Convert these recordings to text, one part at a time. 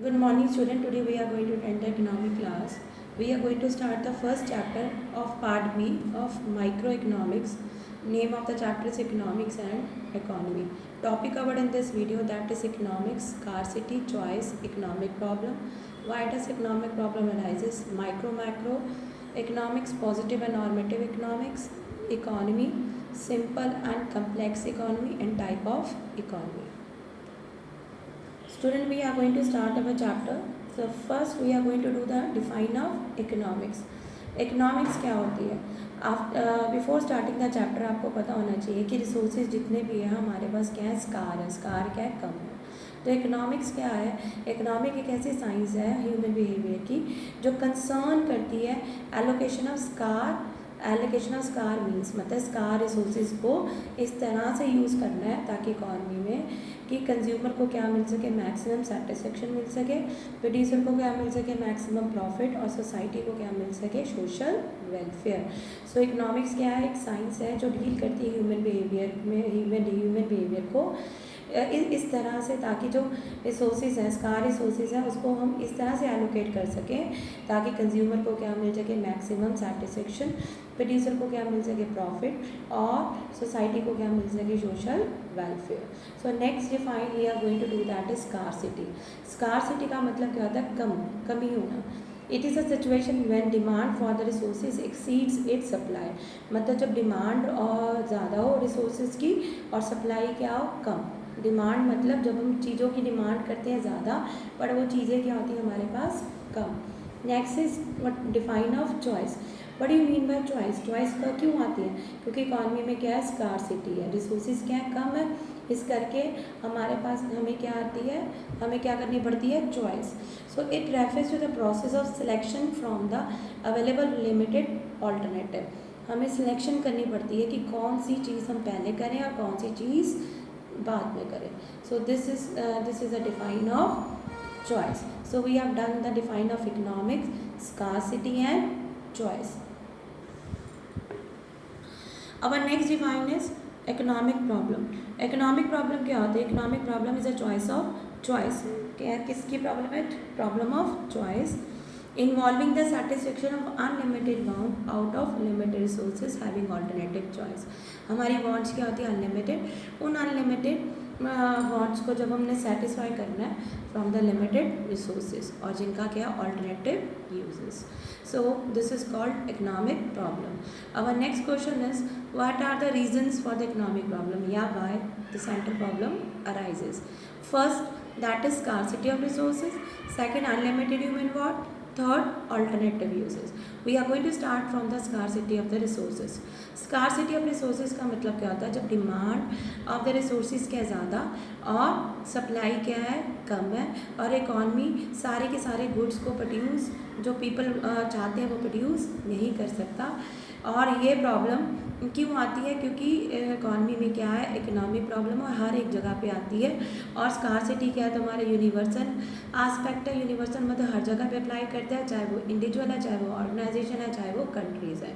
Good morning student. Today we are going to attend the economic class. We are going to start the first chapter of part B of microeconomics. Name of the chapter is economics and economy. Topic covered in this video, that is economics, scarcity, choice, economic problem. Why does economic problem arises? Macro, economics, positive and normative economics, economy, simple and complex economy, and type of economy. Student, we are going to start our chapter. So first we are going to do the define of economics. Economics क्या होती है? Before starting the chapter आपको पता होना चाहिए कि resources जितने भी हैं हमारे पास क्या है, स्कार क्या है, कम है. तो इकोनॉमिक्स क्या है? इकोनॉमिक एक ऐसी साइंस है ह्यूमन बिहेवियर की जो कंसर्न करती है एलोकेशन ऑफ स्कार मीन्स मतलब स्कार रिसोर्सेज को इस तरह से यूज़ करना है ताकि इकॉनमी में कि कंज्यूमर को क्या मिल सके, मैक्सिमम सेटिस्फेक्शन मिल सके, प्रोड्यूसर को क्या मिल सके, मैक्सिमम प्रॉफिट, और सोसाइटी को क्या मिल सके, सोशल वेलफेयर. सो इकोनॉमिक्स क्या है? एक साइंस है जो डील करती है ह्यूमन बिहेवियर को इस तरह से ताकि जो रिसोर्सेज हैं, स्कार रिसोर्सेज हैं, उसको हम इस तरह से एलोकेट कर सकें ताकि कंज्यूमर को क्या मिल सके, मैक्सिमम सेटिस्फेक्शन, प्रोड्यूसर को क्या मिल सके, प्रॉफिट, और सोसाइटी को क्या मिल सके, social welfare. So next define we are going to do that is scarcity. Scarcity का मतलब क्या होता है? कमी होना. It is a situation when demand for the resources exceeds its supply. मतलब जब डिमांड और ज़्यादा हो रिसोर्सेज की और सप्लाई क्या हो, कम. डिमांड मतलब जब हम चीज़ों की डिमांड करते हैं ज़्यादा पर वो चीज़ें क्या होती हैं हमारे पास, कम. Next is define of choice. What you mean by choice? Choice का क्यों आती है? क्योंकि इकॉनमी में क्या है, स्कारसिटी है, रिसोर्सेज क्या है, कम है. इस करके हमारे पास हमें क्या आती है, हमें क्या करनी पड़ती है, choice. So it refers to the process of selection from the available limited alternative. हमें सिलेक्शन करनी पड़ती है कि कौन सी चीज़ हम पहले करें और कौन सी चीज़ बाद में करें. So this is a define of choice. So we have done the define of economics, scarcity and choice. Our next define is economic problem. Economic problem क्या होता है? Economic problem is a choice. क्या किसकी problem है? Problem of choice involving the satisfaction of unlimited want out of limited resources having alternative choice. हमारी wants क्या होती है? अनलिमिटेड. उन अनलिमिटेड wants को जब हमने सेटिस्फाई करना है फ्रॉम द लिमिटेड रिसोर्सेज और जिनका क्या alternative uses. So this is called economic problem. Our next question is, what are the reasons for the economic problem? Why the central problem arises. First, that is scarcity of resources. Second, unlimited human want. Third, alternative uses. We are going to start from the scarcity of the resources. Scarcity of resources का मतलब क्या होता है? जब demand of the resources क्या ज़्यादा और supply क्या है, कम है, और इकॉनमी सारे के सारे गुड्स को प्रोड्यूस जो पीपल चाहते हैं वो प्रोड्यूस नहीं कर सकता. और ये प्रॉब्लम क्यों आती है? क्योंकि इकॉनमी में क्या है, इकोनॉमिक प्रॉब्लम और हर एक जगह पे आती है. और स्कारसिटी क्या है? तुम्हारे यूनिवर्सल आस्पेक्ट है. यूनिवर्सल मतलब हर जगह पे अप्लाई करता है, चाहे वो इंडिविजुअल है, चाहे वो ऑर्गेनाइजेशन है, चाहे वो कंट्रीज़ है.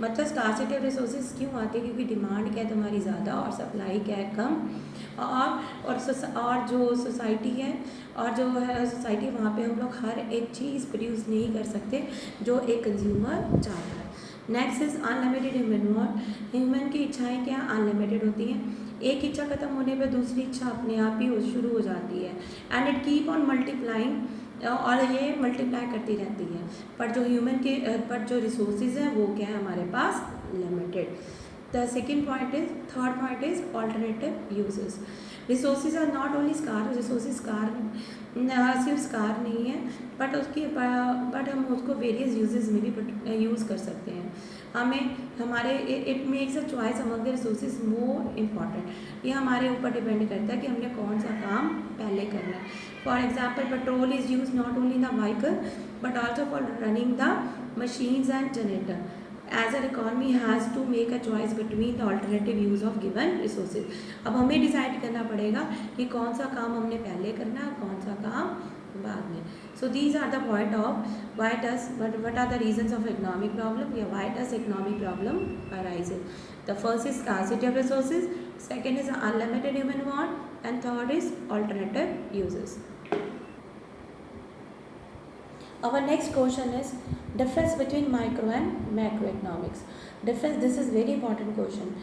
मतलब स्कारसिटी ऑफ रिसोर्सेज क्यों आती है? क्योंकि डिमांड क्या है तुम्हारी ज़्यादा और सप्लाई क्या है, कम. और जो सोसाइटी है और जो है सोसाइटी, वहाँ पे हम लोग हर एक चीज़ प्रोड्यूस नहीं कर सकते जो एक कंज्यूमर चाहता है. Next is unlimited human want. Human की इच्छाएं क्या अनलिमिटेड होती हैं. एक इच्छा खत्म होने पे दूसरी इच्छा अपने आप ही शुरू हो जाती है. And it keep on multiplying, और ये मल्टीप्लाई करती रहती है. पर जो रिसोर्सेज हैं वो क्या है हमारे पास, limited. The third point is alternative uses. Resources are not only scarce. Resources सिर्फ स्कार नहीं है बट हम उसको वेरियस यूजेस में भी यूज़ कर सकते हैं. It makes a choice among the resources more important. ये हमारे ऊपर डिपेंड करता है कि हमने कौन सा काम पहले करना है. For example, petrol is use not only in the vehicle but also for running the machines and generator. As an economy has to make a choice between the alternative use of given resources. अब हमें decide करना पड़ेगा कि कौन सा काम हमने पहले करना है और कौन सा काम बाद में. So these are the point of what are the reasons of economic problem. Why does economic problem arises? The first is scarcity of resources, second is unlimited human want, and third is alternative uses. Our next question is difference between micro and macroeconomics. Difference. This is very important question.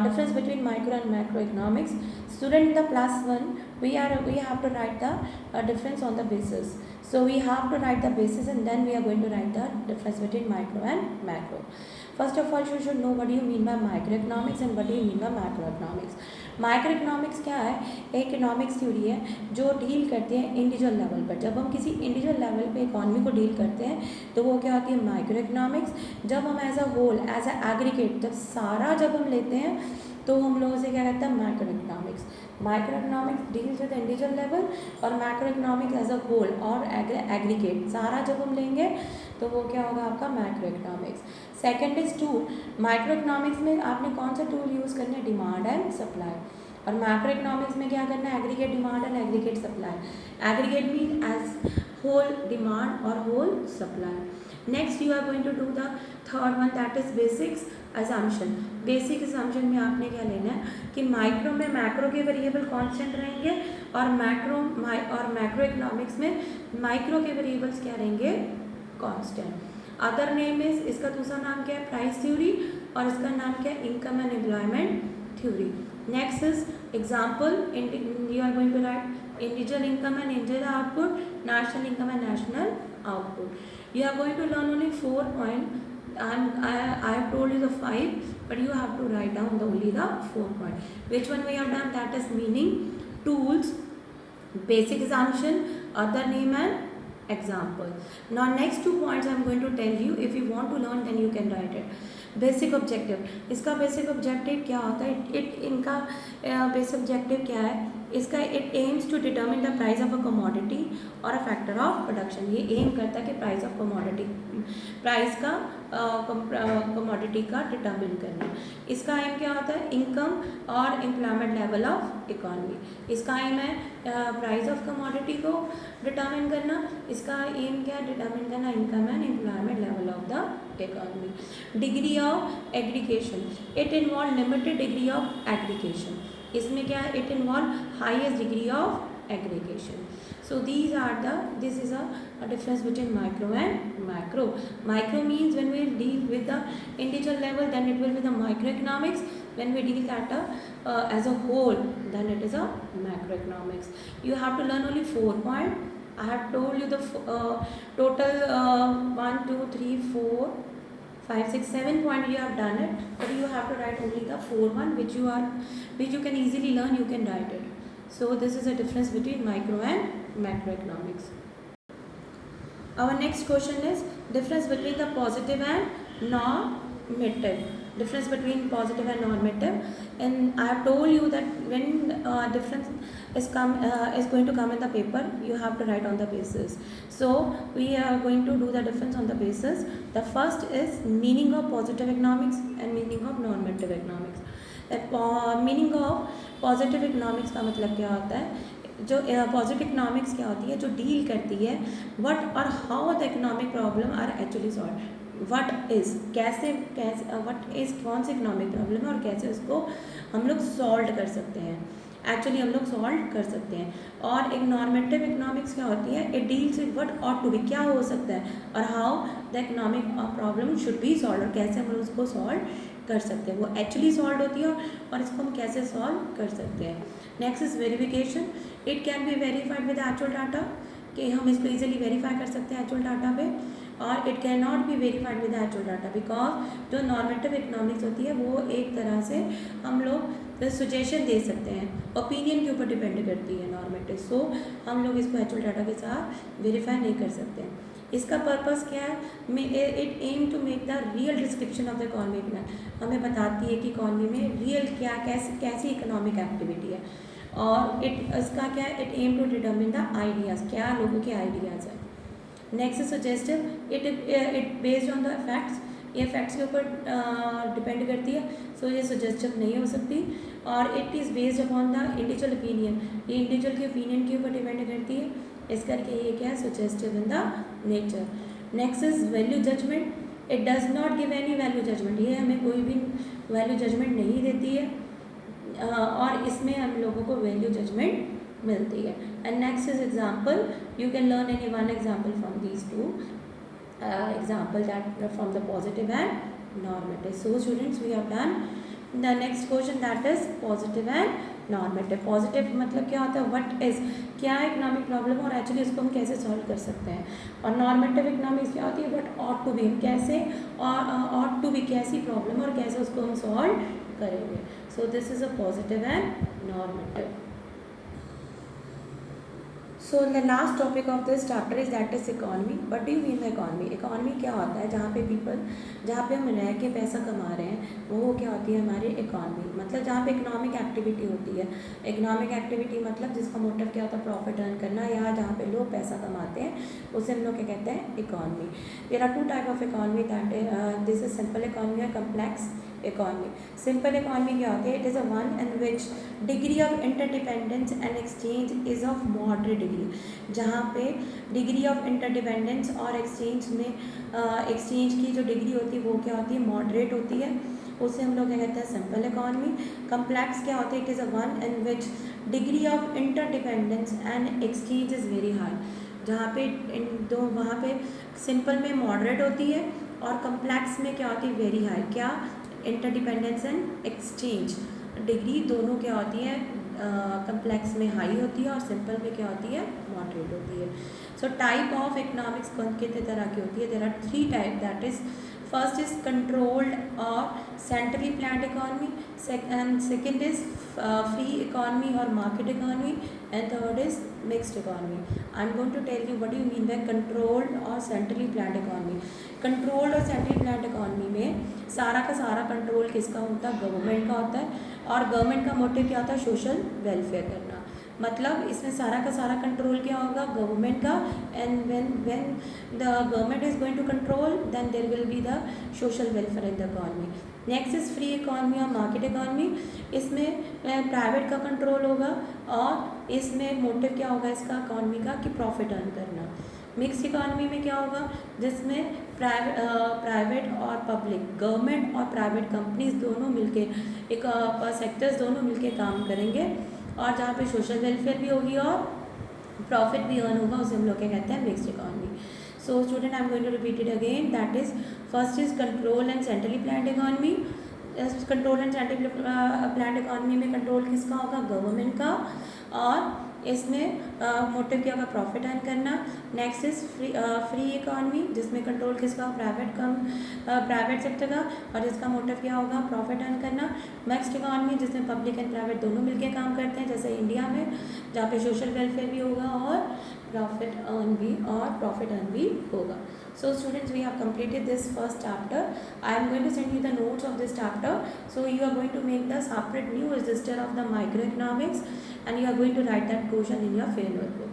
Difference between micro and macroeconomics. Student in the plus one, we have to write the difference on the basis. So we have to write the basis and then we are going to write the difference between micro and macro. First of all, you should know what do you mean by microeconomics and what do you mean by macroeconomics. Microeconomics क्या है? एक economics theory है जो deal करते हैं individual level पर. जब हम किसी इंडिविजुअल लेवल पे इकॉनमी को डील करते हैं तो वो क्या होती है? माइक्रोइकोनॉमिक्स. जब हम as a whole, as a aggregate, जब सारा जब हम लेते हैं तो हम लोगों से क्या कहते हैं? Microeconomics. Microeconomics deals with individual level और माइक्रोइकोनॉमिक्स एज अ होल और एग्रीगेट, सारा जब हम लेंगे तो वो क्या होगा आपका? Microeconomics. Second is tool. Microeconomics में आपने कौन सा टूल यूज़ करना है? Demand and supply. और मैक्रोइकोनॉमिक्स में क्या करना है? Aggregate demand and aggregate supply. Aggregate mean as whole demand और whole supply. Next you are going to do the third one, that is basics assumption. Basic assumption में आपने क्या लेना है कि माइक्रो में मैक्रो के वेरिएबल कांस्टेंट रहेंगे और मैक्रो इकोनॉमिक्स में माइक्रो के वेरिएबल्स क्या रहेंगे? कांस्टेंट. अदर नेम इज, इसका दूसरा नाम क्या है? Price theory. और इसका नाम क्या है? Income and employment theory. Next is example. You are going to write individual income and individual output, national income and national output. You are going to learn only 4 points. I have told you the 5, but you have to write down only the 4 points. Which one we have done? That is meaning, tools, basic assumption, other name and example. Now next 2 points I am going to tell you. If you want to learn, then you can write it. Basic objective. इसका basic objective क्या होता है? इनका basic objective क्या है? इसका it aims to determine the price of a commodity और a factor of production. ये एम करता है कि प्राइस ऑफ कमोडिटी, प्राइस का कमोडिटी का डिटर्मिन करना. इसका एम क्या होता है? इनकम और एम्प्लॉयमेंट लेवल ऑफ इकॉनमी. इसका एम है प्राइस ऑफ कमोडिटी को डिटर्मिन करना. इसका एम क्या है? डिटर्मिन करना income and employment level of the economy. Degree of aggregation. It involve limited degree of aggregation. इसमें क्या है? It involve highest degree of aggregation. So this is a difference between micro and macro. Micro means when we deal with the individual level, then it will be the microeconomics. When we deal at as a whole, then it is a macroeconomics. You have to learn only 4 points. I have told you the total 1, 2, 3, 4, 5, 6, 7 points you have done it, but you have to write only the 4 one which you can easily learn. You can write it. So this is the difference between micro and macroeconomics. Our next question is difference between the positive and normative. Difference between positive and normative. And I have told you that when difference is going to come in the paper, you have to write on the basis. So we are going to do the difference on the basis. The first is meaning of positive economics and meaning of normative economics. Meaning of positive economics का मतलब क्या होता है? जो positive economics क्या होती है? जो डील करती है व्हाट और how the economic problem are actually solve. What is, कैसे व्हाट इज़ कौन सी इकोनॉमिक प्रॉब्लम है और कैसे उसको हम लोग सॉल्व कर सकते हैं, एक्चुअली हम लोग सॉल्व कर सकते हैं. और एक नॉर्मेटिव इकोनॉमिक्स क्या होती है? It deals with what ought to be, क्या हो सकता है और how the economic problem should be solve, और कैसे हम उसको सॉल्व कर सकते हैं. वो एक्चुअली सॉल्व होती है और इसको हम कैसे सॉल्व कर सकते हैं. Next is verification. It can be verified with actual data, कि हम इसको इजीली वेरीफाई कर सकते हैं एक्चुअल डाटा पे. और it can not be verified with actual data because जो नॉर्मेटिव इकोनॉमिक्स होती है वो एक तरह से हम लोग सजेशन दे सकते हैं, ओपिनियन के ऊपर डिपेंड करती है नॉर्मेटिव. सो हम लोग इसको एक्चुअल डाटा के साथ वेरीफाई नहीं कर सकते हैं. इसका पर्पस क्या है? It aim to make the real description of the economy plan. हमें बताती है कि इकॉनमी में रियल क्या कैसी इकोनॉमिक एक्टिविटी है. और इसका क्या है? It aim to determine the ideas, क्या लोगों के आइडियाज़ हैं. Next suggestive. It based on the facts. ये फैक्ट्स के ऊपर डिपेंड करती है. सो ये सजेस्टिव नहीं हो सकती. और it is based upon the individual opinion. ये इंडिविजुअल के ओपिनियन के ऊपर डिपेंड करती है. इस करके ये क्या है? Suggestive in the nature. Next is value judgement. It does not give any value judgement. ये हमें कोई भी वैल्यू जजमेंट नहीं देती है और इसमें हम लोगों को वैल्यू जजमेंट मिलती है. And next is example. You can learn any one example from these two example that from the positive and normative. So students, we have done the next question, that is positive and normative. Positive मतलब क्या होता है, what is, क्या है economic problem और actually उसको हम कैसे सॉल्व कर सकते हैं. और नॉर्मेटिव इकोनॉमिक्स क्या होती है, what ought to be, हम कैसे ought to be, कैसी प्रॉब्लम और कैसे उसको हम सॉल्व करेंगे. So this is a positive and normative. So the last topic of this chapter is that is economy. What do you mean by economy? Economy क्या होता है, जहाँ पे people, जहाँ पे हम रह के पैसा कमा रहे हैं, वो क्या होती है हमारी economy. मतलब जहाँ पे economic activity होती है. Economic activity मतलब जिसका मोटिव क्या होता है, प्रॉफिट अर्न करना, या जहाँ पे लोग पैसा कमाते हैं उसे हम लोग क्या कहते हैं, economy. There are two type of economy, that this is simple economy और complex economy. Simple economy क्या होती है, it is a one in which degree of interdependence and exchange is of moderate degree. जहाँ पे degree of interdependence और exchange में exchange की जो डिग्री होती है वो क्या होती है, मॉडरेट होती है, उसे हम लोग क्या कहते हैं, सिंपल इकॉनमी. कम्प्लेक्स क्या होती है, it is a one in which degree of interdependence and exchange is very high. जहाँ पे वहाँ पे सिंपल में मॉडरेट होती है और कम्प्लेक्स में क्या होती है, वेरी हाई. क्या, इंटरडिपेंडेंस एंड एक्सचेंज डिग्री दोनों क्या होती है, कम्प्लेक्स में हाई होती है और सिंपल में क्या होती है, मॉडरेट होती है. सो टाइप ऑफ इकोनॉमिक्स कितने तरह की होती है, there are three type. That is first is controlled और centrally planned economy, second is free economy और market economy, and third is mixed economy. I am going to tell you what you mean by controlled और centrally planned economy. Controlled और centrally planned economy में सारा का सारा control किसका होता है, गवर्नमेंट का होता है. और गवर्नमेंट का मोटिव क्या होता है, सोशल वेलफेयर करना. मतलब इसमें सारा का सारा कंट्रोल क्या होगा, गवर्नमेंट का. And when the government is going to control, then there will be the social welfare in the economy. Next is free economy और मार्केट इकोनॉमी. इसमें प्राइवेट का कंट्रोल होगा और इसमें मोटिव क्या होगा इसका, इकोनॉमी का, कि प्रॉफिट अर्न करना. मिक्स इकोनॉमी में क्या होगा, जिसमें प्राइवेट और पब्लिक, गवर्नमेंट और प्राइवेट कंपनीज दोनों मिलके, एक सेक्टर्स दोनों मिलके काम करेंगे, और जहाँ पे सोशल वेलफेयर भी होगी और प्रॉफिट भी अर्न होगा, उसे हम लोग क्या कहते हैं, mixed economy. So student, I am going to repeat it again. That is first is control and centrally planned economy. Control and centrally planned economy में कंट्रोल किसका होगा, गवर्नमेंट का, और इसमें मोटिव क्या होगा, प्रॉफिट अर्न करना. नेक्स्ट इज फ्री इकोनॉमी, जिसमें कंट्रोल किसका, प्राइवेट सेक्टर का, और जिसका मोटिव क्या होगा, प्रॉफिट अर्न करना. मिक्स्ड इकोनॉमी, जिसमें पब्लिक एंड प्राइवेट दोनों मिलकर काम करते हैं, जैसे इंडिया में, जहाँ पे सोशल वेलफेयर भी होगा और प्रॉफिट अर्न भी होगा. So students, we have completed this first chapter. I am going to send you the notes of this chapter. So you are going to make the separate new register of the microeconomics, and you are going to write that question in your field notebook.